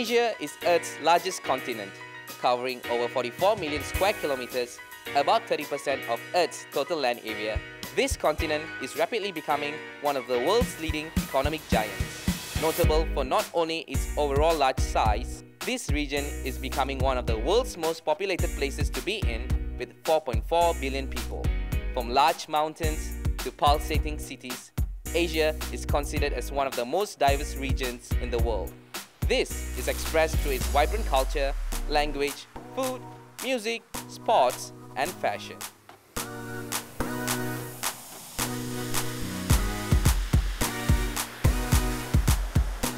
Asia is Earth's largest continent, covering over 44 million square kilometers, about 30% of Earth's total land area. This continent is rapidly becoming one of the world's leading economic giants. Notable for not only its overall large size, this region is becoming one of the world's most populated places to be in, with 4.4 billion people. From large mountains to pulsating cities, Asia is considered as one of the most diverse regions in the world. This is expressed through its vibrant culture, language, food, music, sports, and fashion.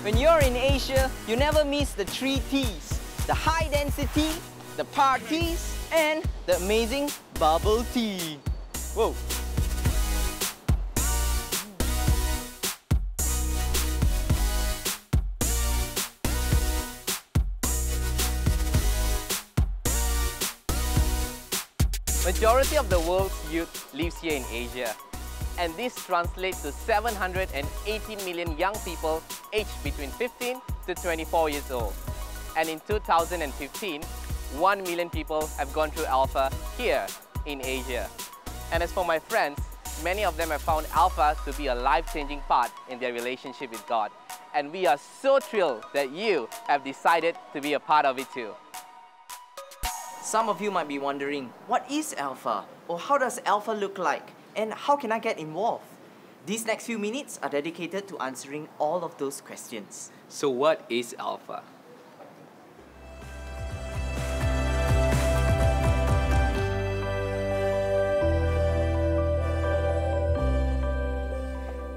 When you're in Asia, you never miss the 3 T's: the high density, the parties, and the amazing bubble tea. Whoa! Majority of the world's youth lives here in Asia, and this translates to 718 million young people aged between 15 to 24 years old. And in 2015, 1 million people have gone through Alpha here in Asia. And as for my friends, many of them have found Alpha to be a life-changing part in their relationship with God. And we are so thrilled that you have decided to be a part of it too. Some of you might be wondering, what is Alpha? Or how does Alpha look like? And how can I get involved? These next few minutes are dedicated to answering all of those questions. So what is Alpha?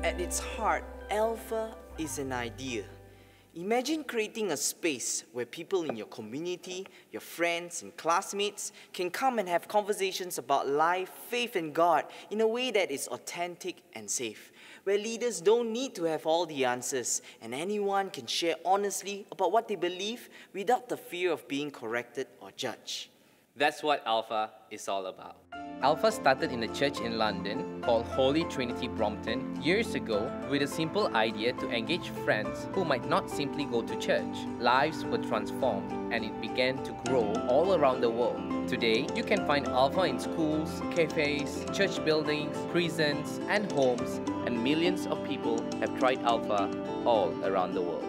At its heart, Alpha is an idea. Imagine creating a space where people in your community, your friends and classmates can come and have conversations about life, faith and God in a way that is authentic and safe, where leaders don't need to have all the answers and anyone can share honestly about what they believe without the fear of being corrected or judged. That's what Alpha is all about. Alpha started in a church in London called Holy Trinity Brompton years ago with a simple idea to engage friends who might not simply go to church. Lives were transformed and it began to grow all around the world. Today, you can find Alpha in schools, cafes, church buildings, prisons, and homes, and millions of people have tried Alpha all around the world.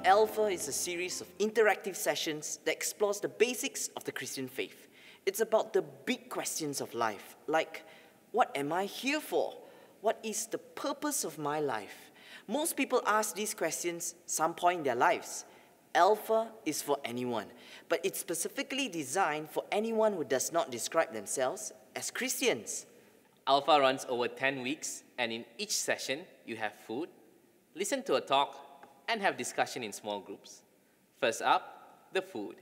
Alpha is a series of interactive sessions that explores the basics of the Christian faith. It's about the big questions of life, like, what am I here for? What is the purpose of my life? Most people ask these questions some point in their lives. Alpha is for anyone, but it's specifically designed for anyone who does not describe themselves as Christians. Alpha runs over 10 weeks, and in each session, you have food, listen to a talk, and have discussion in small groups. First up, the food.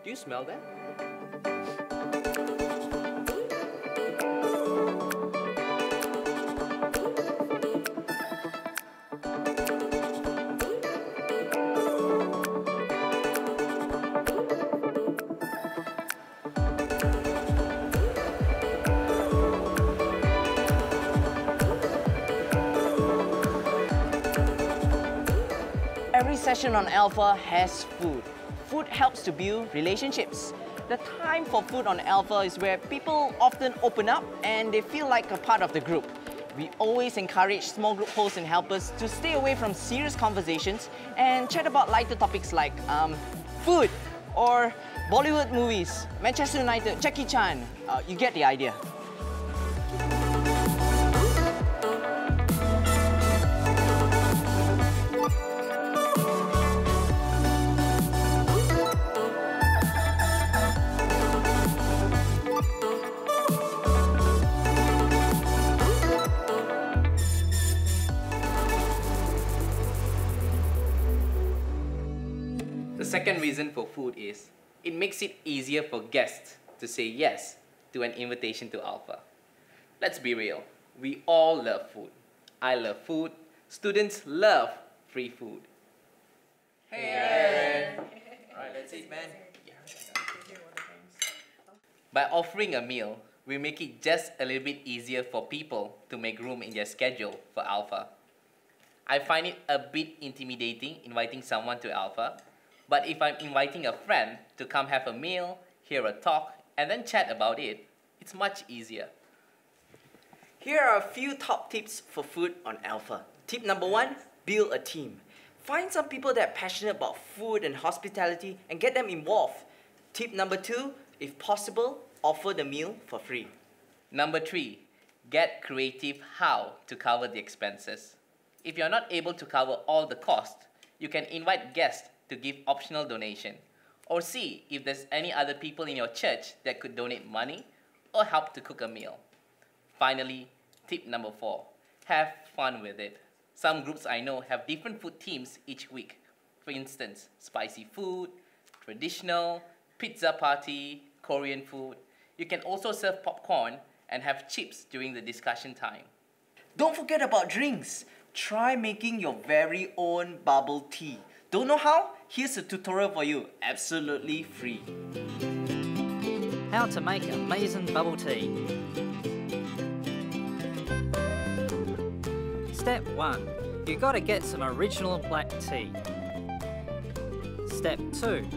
Do you smell that? Every session on Alpha has food. Food helps to build relationships. The time for food on Alpha is where people often open up and they feel like a part of the group. We always encourage small group hosts and helpers to stay away from serious conversations and chat about lighter topics like food or Bollywood movies, Manchester United, Jackie Chan. You get the idea. The second reason for food is it makes it easier for guests to say yes to an invitation to Alpha. Let's be real, we all love food. I love food. Students love free food. Hey Aaron! Alright, that's it, man. By offering a meal, we make it just a little bit easier for people to make room in their schedule for Alpha. I find it a bit intimidating inviting someone to Alpha, but if I'm inviting a friend to come have a meal, hear a talk, and then chat about it, it's much easier. Here are a few top tips for food on Alpha. Tip number 1, build a team. Find some people that are passionate about food and hospitality and get them involved. Tip number 2, if possible, offer the meal for free. Number 3, get creative how to cover the expenses. If you're not able to cover all the costs, you can invite guests to give optional donation, or see if there's any other people in your church that could donate money or help to cook a meal. Finally, tip number 4, have fun with it. Some groups I know have different food themes each week. For instance, spicy food, traditional, pizza party, Korean food. You can also serve popcorn and have chips during the discussion time. Don't forget about drinks. Try making your very own bubble tea. Don't know how? Here's a tutorial for you, absolutely free. How to make amazing bubble tea. Step 1. You gotta get some original black tea. Step 2.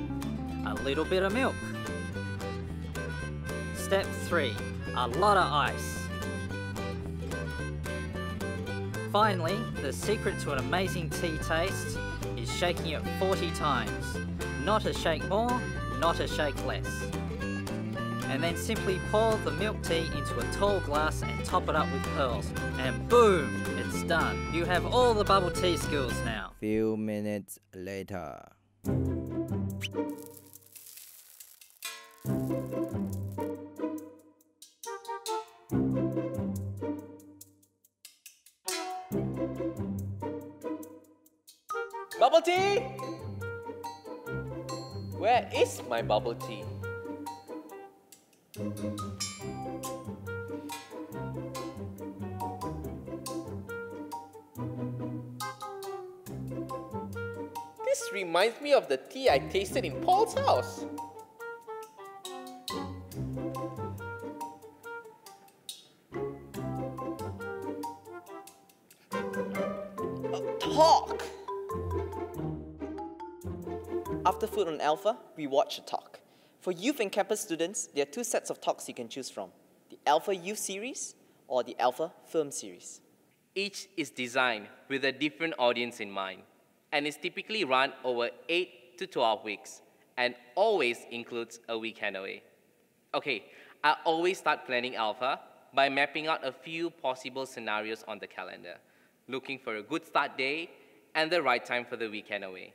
A little bit of milk. Step 3. A lot of ice. Finally, the secret to an amazing tea taste is shaking it 40 times. Not a shake more, not a shake less. And then simply pour the milk tea into a tall glass and top it up with pearls. And boom, it's done. You have all the bubble tea skills now. Few minutes later. Bubble tea? Where is my bubble tea? This reminds me of the tea I tasted in Paul's house. Talk! After food on Alpha, we watch a talk. For youth and campus students, there are 2 sets of talks you can choose from. The Alpha Youth Series or the Alpha Film Series. Each is designed with a different audience in mind and is typically run over 8 to 12 weeks and always includes a weekend away. Okay, I always start planning Alpha by mapping out a few possible scenarios on the calendar, looking for a good start day and the right time for the weekend away.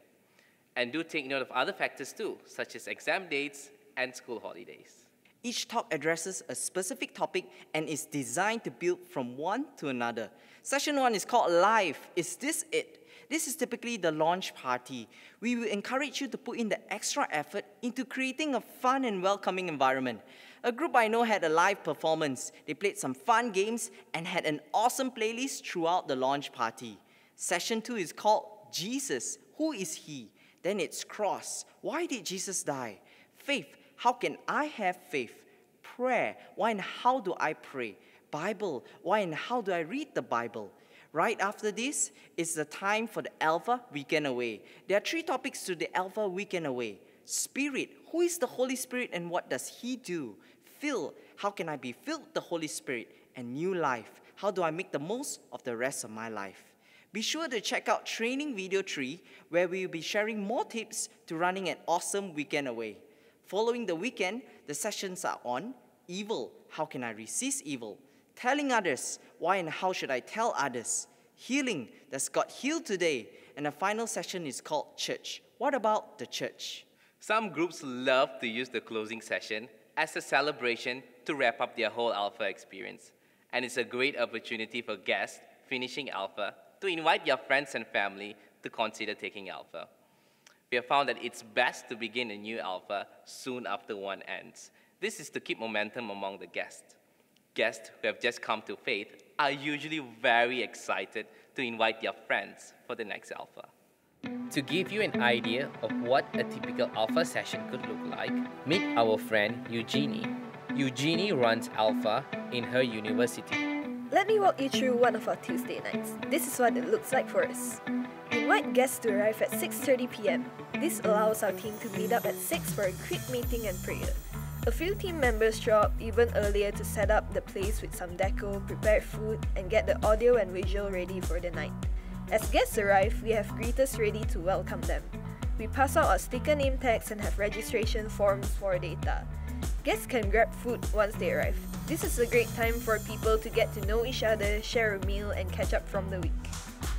And do take note of other factors too, such as exam dates and school holidays. Each talk addresses a specific topic and is designed to build from one to another. Session 1 is called Live. Is this it? This is typically the launch party. We will encourage you to put in the extra effort into creating a fun and welcoming environment. A group I know had a live performance. They played some fun games and had an awesome playlist throughout the launch party. Session 2 is called Jesus. Who is He? Then it's Cross. Why did Jesus die? Faith. How can I have faith? Prayer. Why and how do I pray? Bible. Why and how do I read the Bible? Right after this is the time for the Alpha Weekend Away. There are 3 topics to the Alpha Weekend Away. Spirit. Who is the Holy Spirit and what does He do? Fill. How can I be filled with the Holy Spirit? And new life. How do I make the most of the rest of my life? Be sure to check out Training Video 3, where we will be sharing more tips to running an awesome weekend away. Following the weekend, the sessions are on evil. How can I resist evil? Telling others. Why and how should I tell others? Healing. Does God heal today? And the final session is called Church. What about the church? Some groups love to use the closing session as a celebration to wrap up their whole Alpha experience. And it's a great opportunity for guests finishing Alpha to invite your friends and family to consider taking Alpha. We have found that it's best to begin a new Alpha soon after one ends. This is to keep momentum among the guests. Guests who have just come to faith are usually very excited to invite their friends for the next Alpha. To give you an idea of what a typical Alpha session could look like, meet our friend Eugenie. Eugenie runs Alpha in her university. Let me walk you through one of our Tuesday nights. This is what it looks like for us. We invite guests to arrive at 6:30 p.m. This allows our team to meet up at 6 for a quick meeting and prayer. A few team members show up even earlier to set up the place with some deco, prepare food, and get the audio and visual ready for the night. As guests arrive, we have greeters ready to welcome them. We pass out our sticker name tags and have registration forms for data. Guests can grab food once they arrive. This is a great time for people to get to know each other, share a meal, and catch up from the week.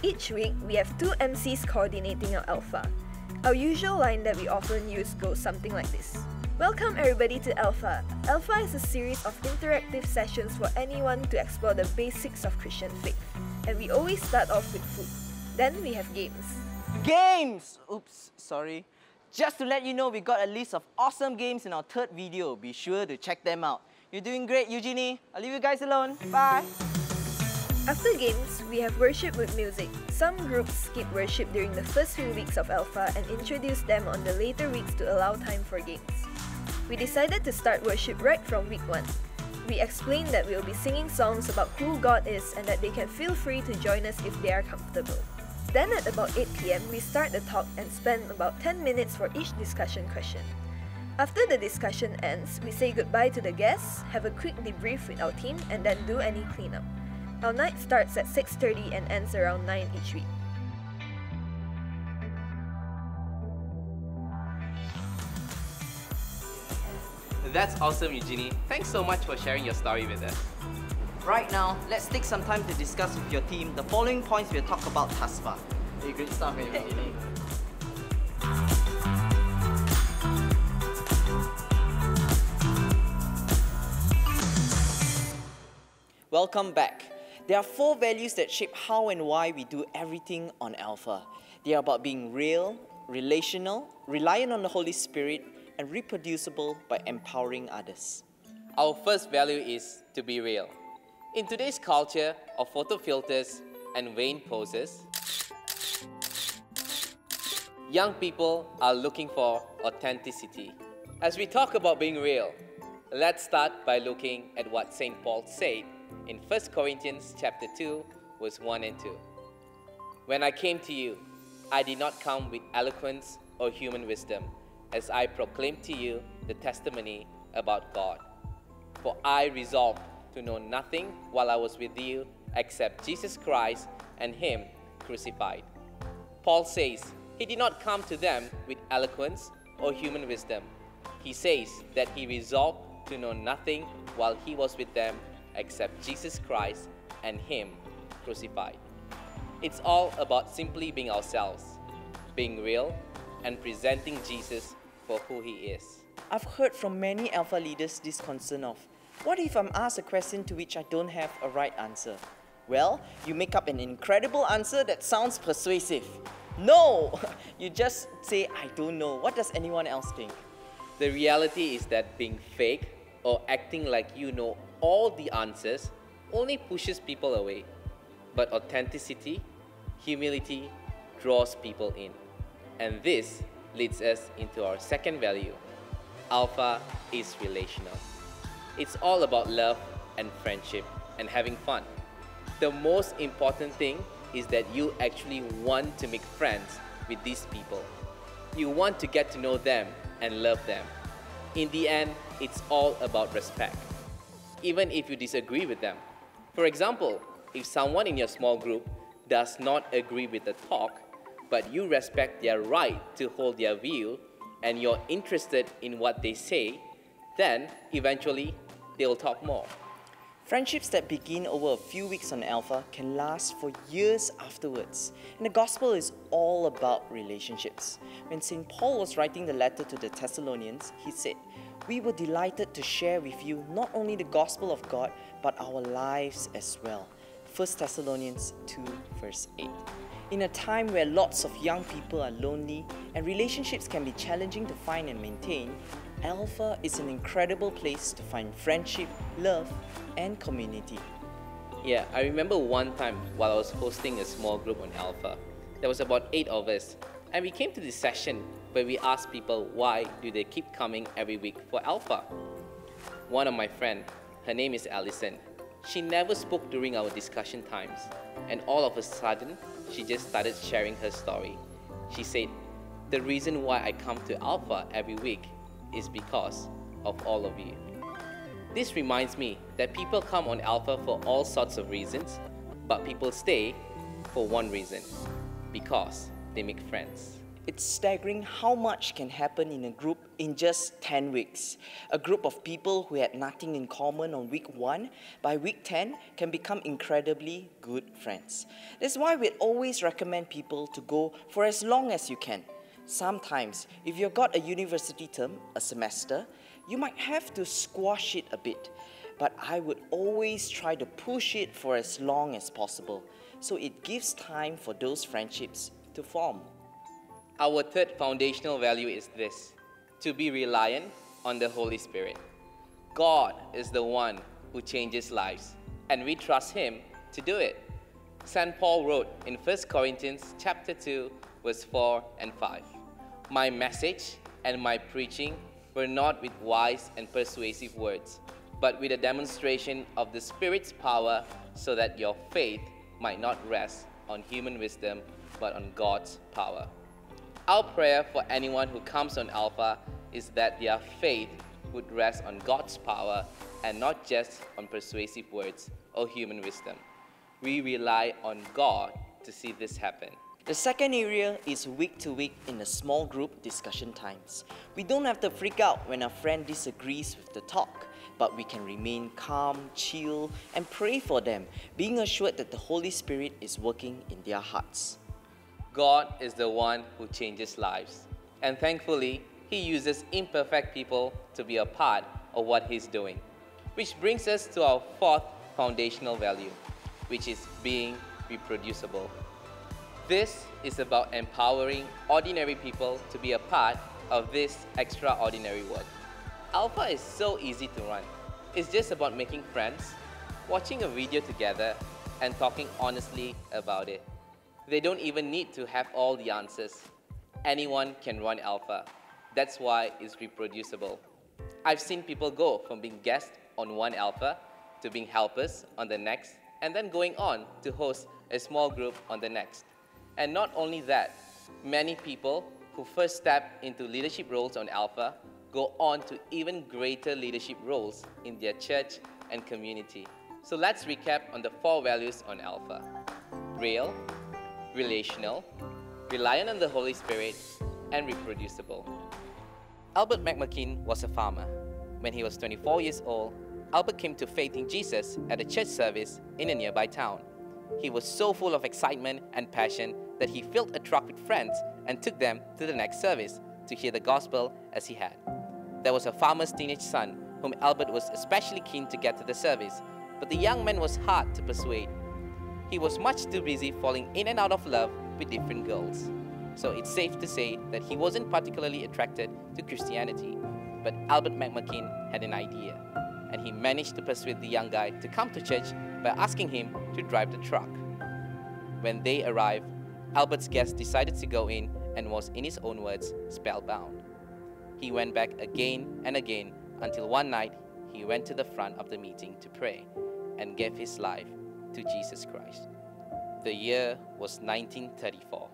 Each week, we have 2 MCs coordinating our Alpha. Our usual line that we often use goes something like this. Welcome everybody to Alpha. Alpha is a series of interactive sessions for anyone to explore the basics of Christian faith. And we always start off with food. Then we have games. Games! Oops, sorry. Just to let you know, we got a list of awesome games in our 3rd video. Be sure to check them out. You're doing great, Eugenie. I'll leave you guys alone. Bye! After games, we have worship with music. Some groups skip worship during the first few weeks of Alpha and introduce them on the later weeks to allow time for games. We decided to start worship right from week 1. We explained that we will be singing songs about who God is and that they can feel free to join us if they are comfortable. Then at about 8 p.m, we start the talk and spend about 10 minutes for each discussion question. After the discussion ends, we say goodbye to the guests, have a quick debrief with our team, and then do any cleanup. Our night starts at 6:30 and ends around 9 each week. That's awesome, Eugenie. Thanks so much for sharing your story with us. Right now, let's take some time to discuss with your team the following points we'll talk about thus far. Hey, great stuff, Eugenie. Welcome back. There are 4 values that shape how and why we do everything on Alpha. They are about being real, relational, reliant on the Holy Spirit, and reproducible by empowering others. Our first value is to be real. In today's culture of photo filters and vain poses, young people are looking for authenticity. As we talk about being real, let's start by looking at what St. Paul said in 1 Corinthians chapter 2, verse 1 and 2. When I came to you, I did not come with eloquence or human wisdom, as I proclaimed to you the testimony about God. For I resolved to know nothing while I was with you except Jesus Christ and Him crucified. Paul says he did not come to them with eloquence or human wisdom. He says that he resolved to know nothing while he was with them except Jesus Christ and Him crucified. It's all about simply being ourselves, being real, and presenting Jesus for who He is. I've heard from many Alpha leaders this concern of, what if I'm asked a question to which I don't have a right answer? Well, you make up an incredible answer that sounds persuasive. No! You just say, I don't know. What does anyone else think? The reality is that being fake or acting like you know all the answers only pushes people away. But authenticity, humility, draws people in. And this leads us into our second value. Alpha is relational. It's all about love and friendship and having fun. The most important thing is that you actually want to make friends with these people. You want to get to know them and love them. In the end, it's all about respect, even if you disagree with them. For example, if someone in your small group does not agree with the talk, but you respect their right to hold their view and you're interested in what they say, then eventually they'll talk more. Friendships that begin over a few weeks on Alpha can last for years afterwards. And the gospel is all about relationships. When St. Paul was writing the letter to the Thessalonians, he said, "We were delighted to share with you not only the gospel of God, but our lives as well." 1 Thessalonians 2, verse 8. In a time where lots of young people are lonely and relationships can be challenging to find and maintain, Alpha is an incredible place to find friendship, love, and community. Yeah, I remember one time while I was hosting a small group on Alpha. There was about 8 of us, and we came to this session where we asked people why do they keep coming every week for Alpha. One of my friends, her name is Allison, She never spoke during our discussion times, and all of a sudden, she just started sharing her story. She said, "The reason why I come to Alpha every week is because of all of you." This reminds me that people come on Alpha for all sorts of reasons, but people stay for one reason, because they make friends. It's staggering how much can happen in a group in just 10 weeks. A group of people who had nothing in common on week 1, by week 10, can become incredibly good friends. That's why we always recommend people to go for as long as you can. Sometimes, if you've got a university term, a semester, you might have to squash it a bit. But I would always try to push it for as long as possible, so it gives time for those friendships to form. Our third foundational value is this: to be reliant on the Holy Spirit. God is the one who changes lives, and we trust Him to do it. St. Paul wrote in 1 Corinthians chapter 2, verse 4 and 5, "My message and my preaching were not with wise and persuasive words, but with a demonstration of the Spirit's power, so that your faith might not rest on human wisdom, but on God's power." Our prayer for anyone who comes on Alpha is that their faith would rest on God's power and not just on persuasive words or human wisdom. We rely on God to see this happen. The second area is week to week in a small group discussion times. We don't have to freak out when our friend disagrees with the talk, but we can remain calm, chill, and pray for them, being assured that the Holy Spirit is working in their hearts. God is the one who changes lives, and thankfully, He uses imperfect people to be a part of what He's doing. Which brings us to our fourth foundational value, which is being reproducible. This is about empowering ordinary people to be a part of this extraordinary work. Alpha is so easy to run. It's just about making friends, watching a video together, and talking honestly about it. They don't even need to have all the answers. Anyone can run Alpha. That's why it's reproducible. I've seen people go from being guests on one Alpha to being helpers on the next, and then going on to host a small group on the next. And not only that, many people who first step into leadership roles on Alpha go on to even greater leadership roles in their church and community. So let's recap on the 4 values on Alpha: real, relational, reliant on the Holy Spirit, and reproducible. Albert McMakin was a farmer. When he was 24 years old, Albert came to faith in Jesus at a church service in a nearby town. He was so full of excitement and passion that he filled a truck with friends and took them to the next service to hear the gospel as he had. There was a farmer's teenage son whom Albert was especially keen to get to the service, but the young man was hard to persuade. He was much too busy falling in and out of love with different girls. So it's safe to say that he wasn't particularly attracted to Christianity. But Albert McMakin had an idea, and he managed to persuade the young guy to come to church by asking him to drive the truck. When they arrived, Albert's guest decided to go in and was, in his own words, spellbound. He went back again and again until one night he went to the front of the meeting to pray and gave his life to Jesus Christ. The year was 1934.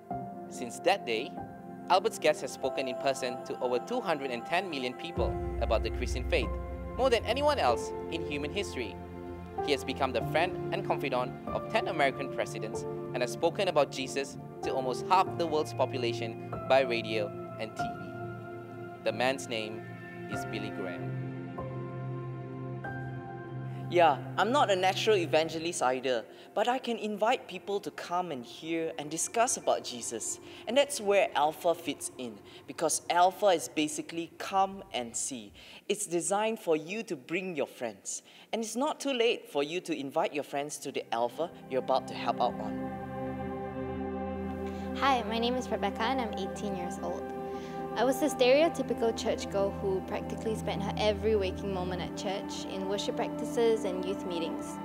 Since that day, Albert's guest has spoken in person to over 210 million people about the Christian faith, more than anyone else in human history. He has become the friend and confidant of 10 American presidents and has spoken about Jesus to almost half the world's population by radio and TV. The man's name is Billy Graham. Yeah, I'm not a natural evangelist either, but I can invite people to come and hear and discuss about Jesus. And that's where Alpha fits in, because Alpha is basically come and see. It's designed for you to bring your friends. And it's not too late for you to invite your friends to the Alpha you're about to help out on. Hi, my name is Rebecca and I'm 18 years old. I was the stereotypical churchgirl who practically spent her every waking moment at church, in worship practices and youth meetings.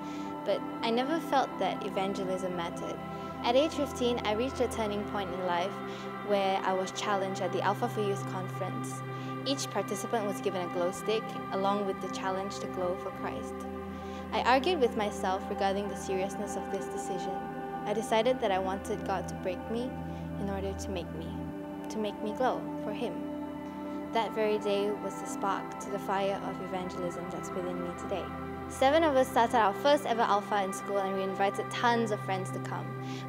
But I never felt that evangelism mattered. At age 15, I reached a turning point in life where I was challenged at the Alpha for Youth conference. Each participant was given a glow stick, along with the challenge to glow for Christ. I argued with myself regarding the seriousness of this decision. I decided that I wanted God to break me in order to make me glow for Him. That very day was the spark to the fire of evangelism that's within me today. 7 of us started our first ever Alpha in school, and we invited tons of friends to come.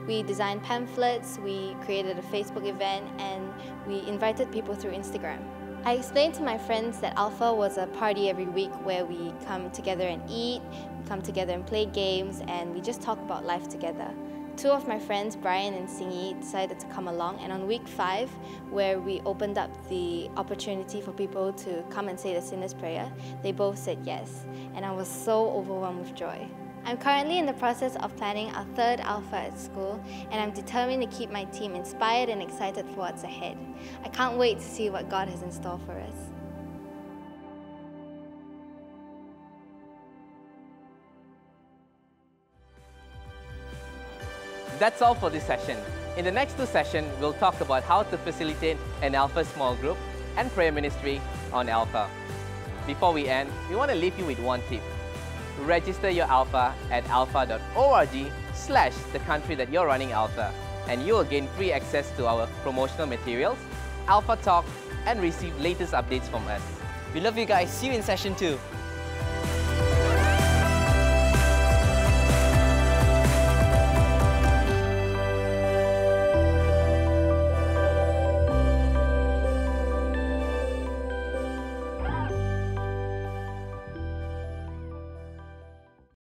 We designed pamphlets, we created a Facebook event, and we invited people through Instagram. I explained to my friends that Alpha was a party every week where we come together and eat, we come together and play games, and we just talk about life together. 2 of my friends, Brian and Singi, decided to come along, and on week 5, where we opened up the opportunity for people to come and say the Sinner's Prayer, they both said yes, and I was so overwhelmed with joy. I'm currently in the process of planning our 3rd Alpha at school, and I'm determined to keep my team inspired and excited for what's ahead. I can't wait to see what God has in store for us. That's all for this session. In the next 2 sessions, we'll talk about how to facilitate an Alpha small group and prayer ministry on Alpha. Before we end, we want to leave you with one tip. Register your Alpha at alpha.org/the country that you're running Alpha, and you will gain free access to our promotional materials, Alpha Talk, and receive latest updates from us. We love you guys. See you in session 2.